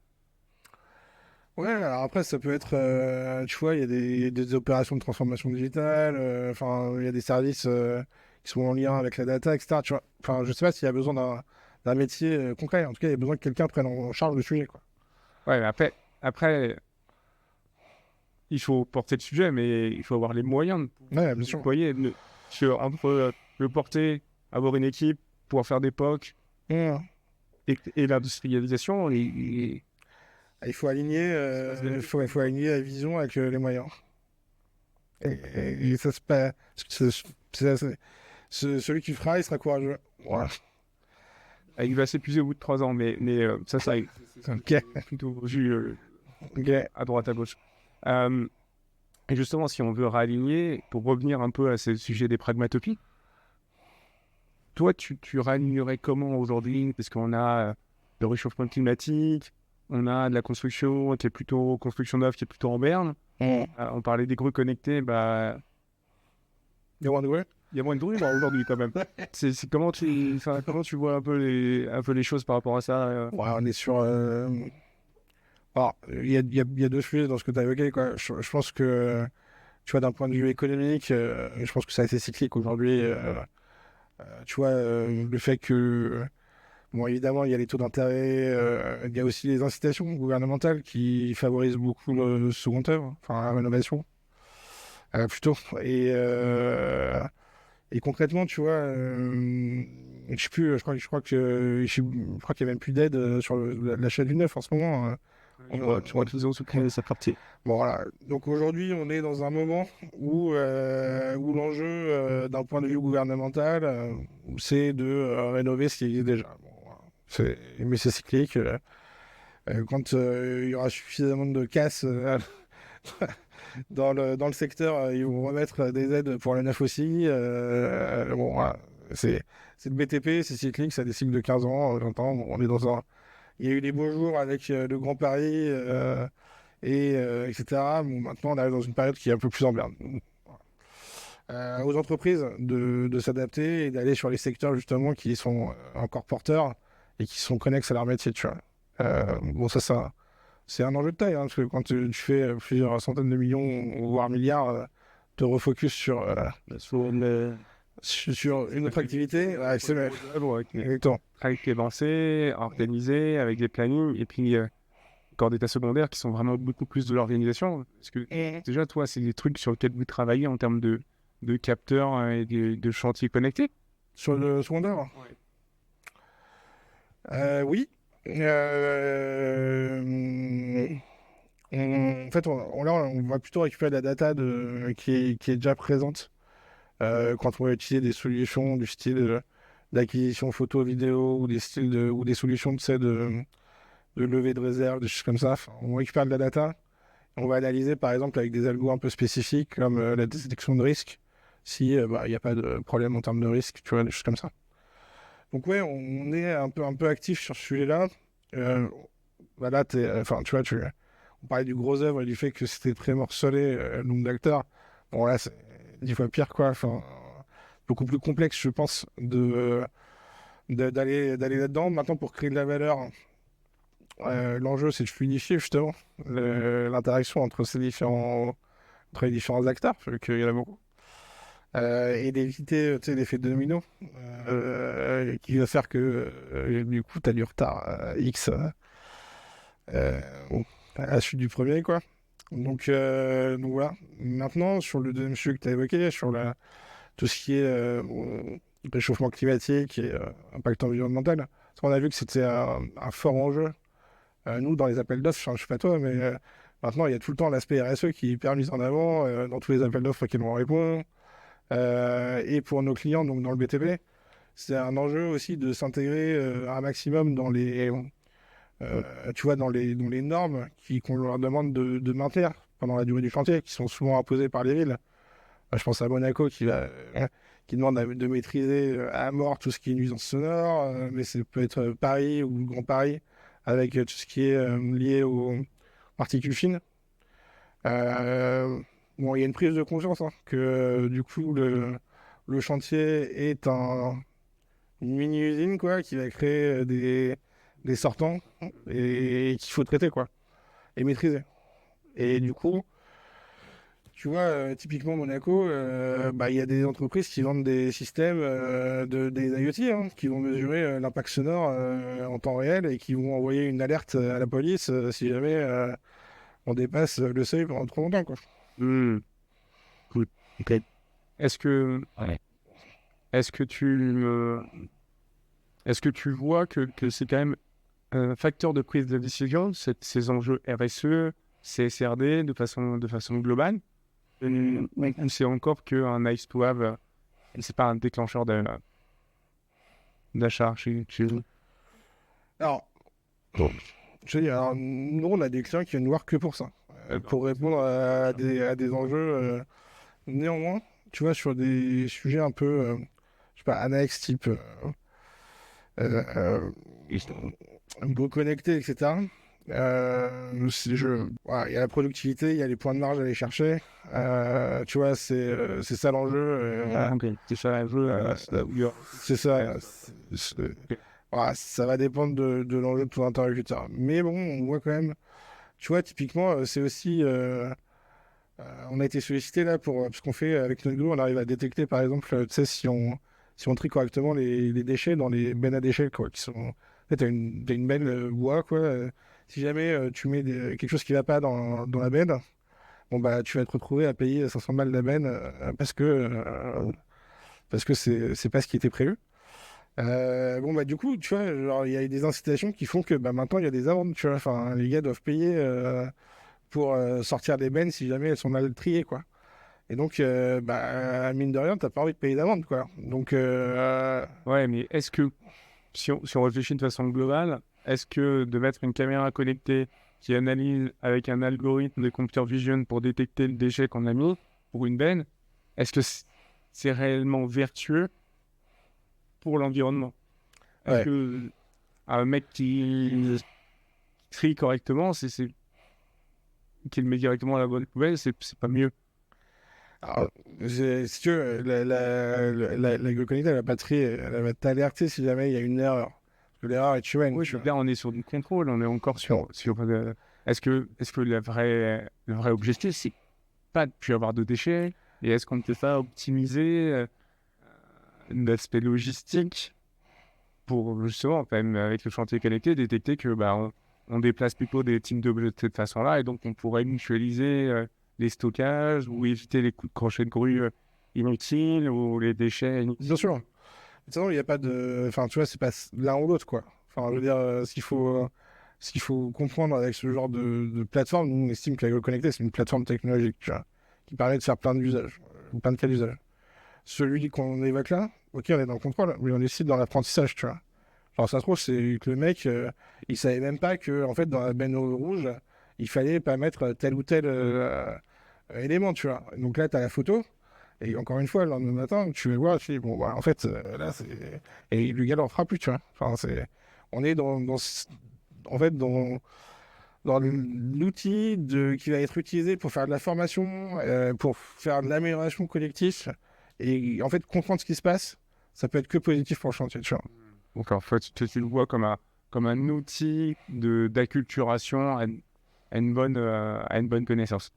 ouais, alors après, ça peut être, tu vois, il y a des opérations de transformation digitale, enfin, il y a des services qui sont en lien avec la data, etc. Tu vois, enfin, je sais pas s'il y a besoin d'un métier concret. En tout cas, il y a besoin que quelqu'un prenne en charge le sujet, quoi. Ouais, mais après, il faut porter le sujet, mais il faut avoir les moyens Ouais, de bien sûr. déployer, entre le porter, avoir une équipe, pouvoir faire des POC Ouais. et l'industrialisation. Il faut aligner, il faut aligner la vision avec les moyens. Et ça, c'est pas. Celui qui le fera, il sera courageux. Voilà. Il va s'épuiser au bout de 3 ans, mais ça arrive. Ok. Plutôt vu Ok. à droite, à gauche. Euh, et justement, si on veut réaligner, pour revenir un peu à ce sujet des pragmatopies, toi, tu réalignerais comment aujourd'hui? Parce qu'on a le réchauffement climatique, on a de la construction qui est plutôt construction neuve, qui est plutôt en berne. Mm. On parlait des grues connectées, bah, You want to work? il y a moins de grues aujourd'hui quand même. Comment tu vois un peu les choses par rapport à ça Ouais, on est sur. Alors, il y a deux sujets dans ce que tu as évoqué, quoi. Je pense que, tu vois, d'un point de vue économique, je pense que c'est assez cyclique aujourd'hui. Tu vois, le fait que, bon, évidemment, il y a les taux d'intérêt, il y a aussi les incitations gouvernementales qui favorisent beaucoup le second œuvre, enfin, la rénovation. plutôt. Et concrètement, tu vois, je sais plus, je crois qu'il y a même plus d'aide sur l'achat du neuf en ce moment. Tu vois, ils ont supprimé sa partie. Bon, voilà. Donc aujourd'hui, on est dans un moment où l'enjeu, d'un point de vue gouvernemental, c'est de rénover ce qui existe déjà. Bon, voilà. Mais c'est cyclique. Quand il y aura suffisamment de casse dans le secteur, ils vont remettre des aides pour le neuf aussi. Bon, voilà. C'est le BTP, c'est cyclique, ça a des cycles de 15 ans, 20 ans. Bon, on est dans un... Il y a eu les beaux jours avec le Grand Paris, etc. Bon, maintenant, on arrive dans une période qui est un peu plus en berne. Aux entreprises de s'adapter et d'aller sur les secteurs justement qui sont encore porteurs et qui sont connexes à leur métier, tu vois. Bon, ça, c'est un enjeu de taille, hein, parce que quand tu fais plusieurs centaines de millions, voire milliards, te refocus sur une autre activité, ouais, c'est exactement. Avec les pensées, organisé, avec des plannings, et puis encore des tas secondaires qui sont vraiment beaucoup plus de l'organisation. Parce que déjà, toi, c'est des trucs sur lesquels vous travaillez en termes de capteurs et de chantiers connectés. Sur le secondaire? Oui. En fait, là, on va plutôt récupérer la data qui est déjà présente quand on va utiliser des solutions du style d'acquisition photo, vidéo ou des solutions de levée de réserve, des choses comme ça. Enfin, on récupère de la data. On va analyser par exemple avec des algos un peu spécifiques comme la détection de risque, si il n'y a pas de problème en termes de risque, tu vois, des choses comme ça. Donc ouais, on est un peu actif sur ce sujet-là. Voilà, tu vois, on parlait du gros œuvre et du fait que c'était très morcelé, le nombre d'acteurs. Bon là, c'est 10 fois pire, quoi. Enfin, beaucoup plus complexe, je pense, d'aller là-dedans. Maintenant, pour créer de la valeur, l'enjeu, c'est de fluidifier justement l'interaction entre les différents acteurs, vu qu'il y en a beaucoup. Et d'éviter l'effet de domino qui va faire que du coup tu as du retard X bon, à la suite du premier, quoi. Donc voilà. Maintenant, sur le deuxième sujet que tu as évoqué, sur tout ce qui est réchauffement climatique et impact environnemental, parce qu'on a vu que c'était un fort enjeu. Nous, dans les appels d'offres, je sais pas toi, mais maintenant, il y a tout le temps l'aspect RSE qui est hyper mis en avant dans tous les appels d'offres auxquels on répond. Et pour nos clients, donc dans le BTP, c'est un enjeu aussi de s'intégrer un maximum tu vois, dans les normes qu'on leur demande de maintenir pendant la durée du chantier, qui sont souvent imposées par les villes. Je pense à Monaco qui demande de maîtriser à mort tout ce qui est nuisance sonore, mais ça peut être Paris ou le Grand Paris avec tout ce qui est lié aux particules fines. Bon, il y a une prise de conscience hein, que du coup le chantier est une mini-usine quoi, qui va créer des sortants et qu'il faut traiter quoi, et maîtriser. Et du coup, tu vois, typiquement Monaco, il y a des entreprises qui vendent des systèmes des IoT hein, qui vont mesurer l'impact sonore en temps réel et qui vont envoyer une alerte à la police si jamais on dépasse le seuil pendant trop longtemps quoi. Cool. Okay. Est-ce que tu vois que c'est quand même un facteur de prise de décision, ces enjeux RSE, CSRD de façon globale, ou c'est encore qu'un nice to have, c'est pas un déclencheur d'achat chez vous? Alors, je veux dire, alors, nous on a des clients qui viennent nous voir que pour ça, pour répondre à des enjeux. Néanmoins, tu vois, sur des sujets un peu, je sais pas, annexes, type beau connecté, etc. Voilà, il y a la productivité, il y a les points de marge à aller chercher. Tu vois, c'est ça l'enjeu. C'est ça l'enjeu. C'est ça. Voilà, ça va dépendre de l'enjeu de ton interlocuteur. Mais bon, on voit quand même. Tu vois, typiquement, c'est aussi. On a été sollicité là pour ce qu'on fait avec notre glue. On arrive à détecter, par exemple, tu sais, si on trie correctement les déchets dans les bennes à déchets, quoi, qui sont. En fait, t'as une benne bois, quoi. Si jamais tu mets quelque chose qui va pas dans la benne, bon bah tu vas te retrouver à payer 500 balles d'amende parce que c'est pas ce qui était prévu. Bon bah du coup, tu vois, genre il y a des incitations qui font que bah maintenant il y a des amendes, tu vois. Enfin, les gars doivent payer pour sortir des bennes si jamais elles sont mal triées, quoi. Et donc, bah, mine de rien, t'as pas envie de payer d'amende, quoi. Donc, Ouais, mais est-ce que, si on réfléchit de façon globale, est-ce que de mettre une caméra connectée qui analyse avec un algorithme de computer vision pour détecter le déchet qu'on a mis pour une benne, est-ce que c'est réellement vertueux pour l'environnement? Est-ce ouais. que un mec qui trie correctement, qui le met directement à la bonne poubelle, c'est pas mieux? Alors, si tu veux, la Go-Connect, elle va pas trier, elle va t'alerter si jamais il y a une erreur. Parce que l'erreur est humaine, Oui, tu vois. là, on est sur du contrôle, on est encore Bon, sur. Est-ce que le vrai objectif, c'est pas de plus avoir de déchets? Et est-ce qu'on ne peut pas optimiser l'aspect logistique pour justement, quand même, avec le chantier connecté, détecter que bah, on déplace plutôt des types d'objets de cette façon-là, et donc on pourrait mutualiser les stockages ou éviter les coups de crochet de grue inutiles ou les déchets bien inutiles. sûr. De toute façon, il n'y a pas de. Enfin, tu vois, c'est pas l'un ou l'autre, quoi. Enfin, je veux dire, ce qu'il faut comprendre avec ce genre de plateforme, nous, on estime que la Go-Connectée, c'est une plateforme technologique, tu vois, qui permet de faire plein d'usages, plein de cas d'usage. Celui qu'on évoque là, ok, on est dans le contrôle, mais on est aussi dans l'apprentissage, tu vois. Genre, ça se trouve, c'est que le mec, il savait même pas que, en fait, dans la benne rouge, il fallait pas mettre tel ou tel élément, tu vois. Donc là, tu as la photo, et encore une fois, le lendemain matin, tu vas voir, tu dis, bon, bah, en fait, là, c'est. Et le gars n'en fera plus, tu vois. Enfin, c'est. On est en fait, dans l'outil qui va être utilisé pour faire de la formation, pour faire de l'amélioration collective, et en fait, comprendre ce qui se passe, ça peut être que positif pour le chantier, tu vois. Donc en fait, tu le vois comme un outil d'acculturation à une bonne connaissance.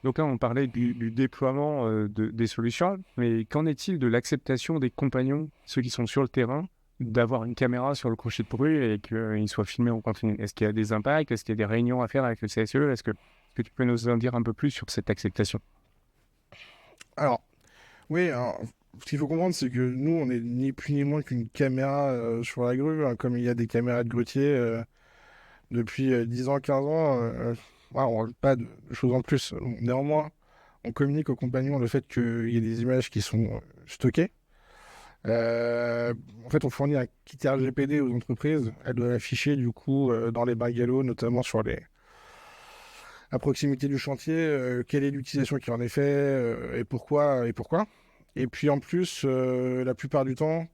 Donc là, on parlait du déploiement des solutions, mais qu'en est-il de l'acceptation des compagnons, ceux qui sont sur le terrain, d'avoir une caméra sur le crochet de grue et qu'ils soient filmés en continu? Est-ce qu'il y a des impacts? Est-ce qu'il y a des réunions à faire avec le CSE? Est-ce que tu peux nous en dire un peu plus sur cette acceptation? Alors, oui, alors, ce qu'il faut comprendre, c'est que nous, on est ni plus ni moins qu'une caméra sur la grue, hein, comme il y a des caméras de grutier depuis 10 ans, 15 ans. Voilà, on ne rajoute pas de choses en plus. Néanmoins, on communique aux compagnons le fait qu'il y ait des images qui sont stockées. En fait, on fournit un kit RGPD aux entreprises. Elles doivent afficher, du coup, dans les bungalows, notamment à proximité du chantier, quelle est l'utilisation qui en est faite et pourquoi et pourquoi. Et puis en plus, la plupart du temps,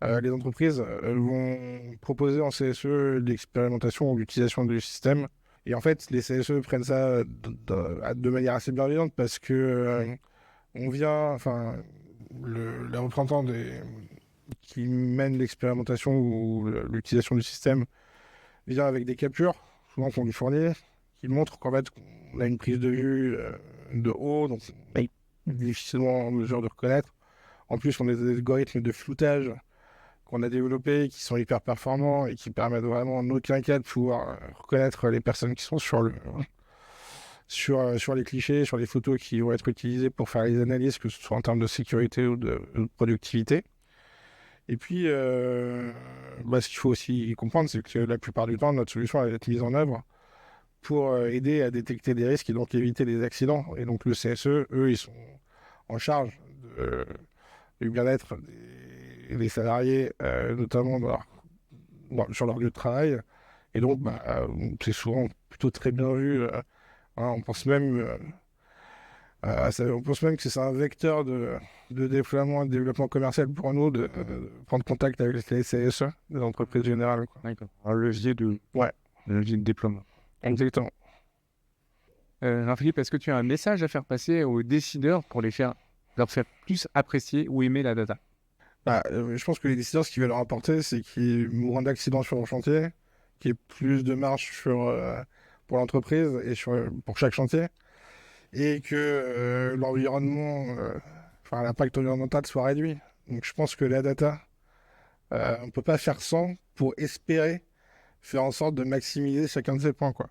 les entreprises vont proposer en CSE l'expérimentation ou l'utilisation du système. Et en fait, les CSE prennent ça de manière assez bienveillante parce que on vient, enfin, les représentants qui mènent l'expérimentation ou l'utilisation du système vient avec des captures, souvent qu'on lui fournit, qui montrent qu'en fait, on a une prise de vue de haut, donc on est difficilement en mesure de reconnaître. En plus, on a des algorithmes de floutage qu'on a développés qui sont hyper performants et qui permettent vraiment en aucun cas de pouvoir reconnaître les personnes qui sont sur les clichés, sur les photos qui vont être utilisées pour faire les analyses, que ce soit en termes de sécurité ou de productivité. Et puis, ce qu'il faut aussi comprendre, c'est que la plupart du temps, notre solution va être mise en œuvre pour aider à détecter des risques et donc éviter des accidents. Et donc le CSE, eux, ils sont en charge du bien-être des salariés, notamment sur leur lieu de travail. Et donc, c'est souvent plutôt très bien vu. Hein, on pense même que c'est un vecteur de déploiement et de développement commercial pour nous de prendre contact avec les CSE, les entreprises générales, quoi. D'accord. Ouais, Un levier de déploiement. exactement. Jean-Philippe, est-ce que tu as un message à faire passer aux décideurs pour leur faire plus apprécier ou aimer la data? Je pense que les décideurs, ce qu'ils veulent leur apporter, c'est qu'il y ait moins d'accidents sur le chantier, qu'il y ait plus de marge pour l'entreprise et pour chaque chantier, et que l'environnement, enfin l'impact environnemental soit réduit. Donc je pense que la data, on ne peut pas faire sans pour espérer faire en sorte de maximiser chacun de ces points, quoi.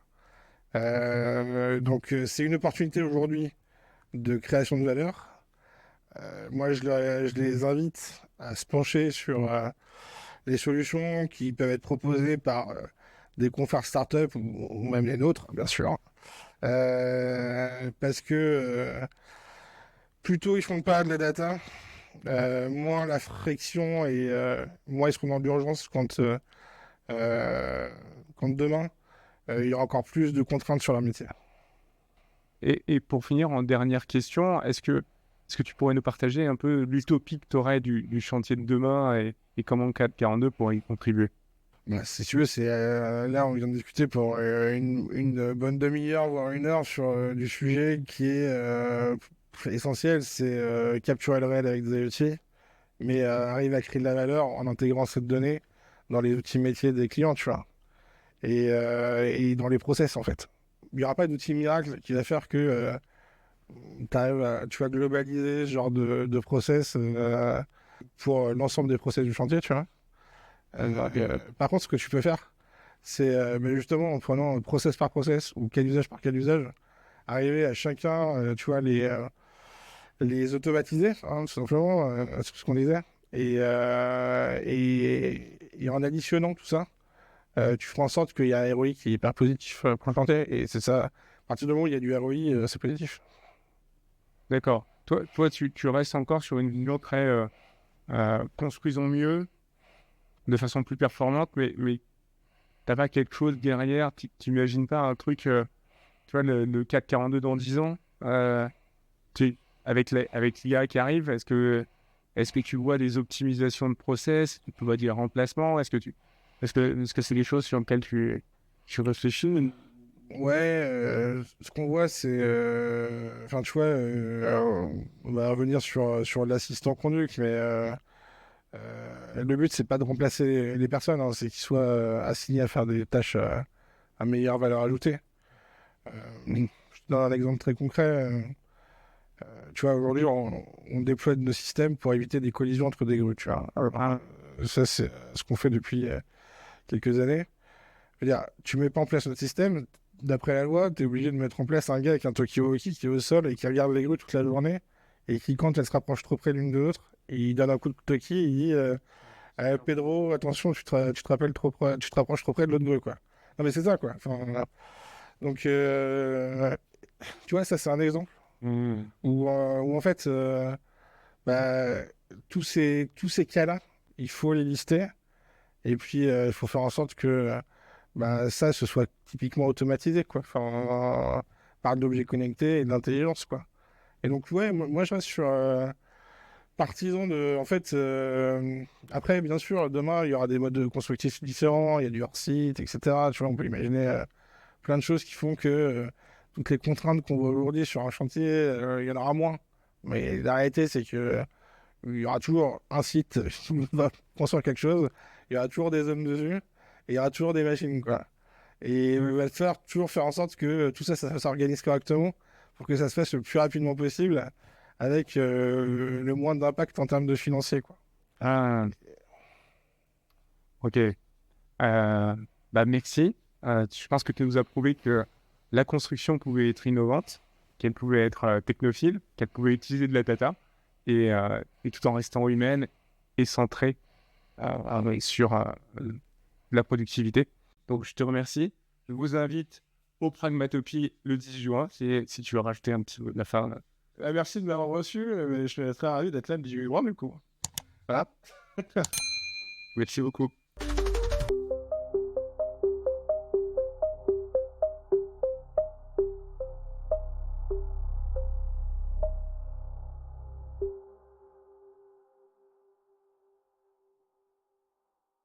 C'est une opportunité aujourd'hui de création de valeur. Moi, je les invite à se pencher sur les solutions qui peuvent être proposées par des confrères startup ou même les nôtres, bien sûr. Parce que plus tôt ils font pas de la data, moins la friction et moins ils seront dans l'urgence quand demain il y aura encore plus de contraintes sur leur métier. Et pour finir, en dernière question, est-ce que tu pourrais nous partager un peu l'utopie que tu aurais du chantier de demain et comment 442 pourrait y contribuer? Bah, si tu veux, là on vient de discuter pour une bonne demi-heure voire une heure sur du sujet qui est essentiel, c'est capturer le réel avec des outils, mais arriver à créer de la valeur en intégrant cette donnée dans les outils métiers des clients, tu vois, et dans les process en fait. Il n'y aura pas d'outil miracle qui va faire que tu vas globaliser ce genre de process pour l'ensemble des process du chantier, tu vois. Par contre, ce que tu peux faire, c'est mais justement en prenant process par process ou cas d'usage par cas d'usage, arriver à chacun, tu vois, les automatiser, hein, tout simplement, c'est ce qu'on disait. Et en additionnant tout ça, tu feras en sorte qu'il y a un ROI qui est hyper positif pour le chantier. Et c'est ça, à partir du moment où il y a du ROI, c'est positif. D'accord. Toi tu restes encore sur une vision très construisons mieux, de façon plus performante, mais t'as pas quelque chose derrière, tu t'imagines pas un truc, tu vois, le 442 dans 10 ans, avec l'IA qui arrive, est-ce que tu vois des optimisations de process, tu vois des remplacements, est-ce que c'est des choses sur lesquelles tu réfléchis? Ouais, ce qu'on voit, c'est. Enfin, tu vois, on va revenir sur l'assistant conduite, mais le but, c'est pas de remplacer les personnes, hein, c'est qu'ils soient assignés à faire des tâches à meilleure valeur ajoutée. Je te donne un exemple très concret. Tu vois, aujourd'hui, on déploie nos systèmes pour éviter des collisions entre des grues, tu vois. Ça, c'est ce qu'on fait depuis quelques années. Je veux dire, tu mets pas en place notre système, d'après la loi, tu es obligé de mettre en place un gars avec un talkie-walkie qui est au sol et qui regarde les grues toute la journée et qui, quand elles se rapprochent trop près l'une de l'autre, il donne un coup de talkie et il dit Pedro, attention, tu te rappelles tu te rapproches trop près de l'autre grue, quoi. Non, mais c'est ça, quoi. Enfin, voilà. Donc, tu vois, ça, c'est un exemple Hmm. où en fait, bah, tous ces cas-là, il faut les lister et puis il faut faire en sorte que bah, ça, ce soit typiquement automatisé, quoi. Enfin, par de l'objet connecté et de l'intelligence, quoi. Et donc, ouais, moi je reste sur partisan de. En fait, après, bien sûr, demain, il y aura des modes constructifs différents, il y a du hors-site, etc. Tu vois, on peut imaginer plein de choses qui font que toutes les contraintes qu'on voit aujourd'hui sur un chantier, il y en aura moins. Mais la réalité, c'est que il y aura toujours un site qui va construire quelque chose, il y aura toujours des hommes dessus, et il y aura toujours des machines, quoi. Et il va toujours faire en sorte que tout ça, ça s'organise correctement pour que ça se fasse le plus rapidement possible avec le moins d'impact en termes de financier, quoi. Ah, ok. Bah merci. Je pense que tu nous as prouvé que la construction pouvait être innovante, qu'elle pouvait être technophile, qu'elle pouvait utiliser de la data, et tout en restant humaine et centrée sur la productivité. Donc, je te remercie. Je vous invite au Pragmatopie le 10 juin, si tu veux rajouter un petit mot de la fin. Merci de m'avoir reçu, je suis très ravi d'être là le 18 juin, du coup. Voilà. Merci beaucoup.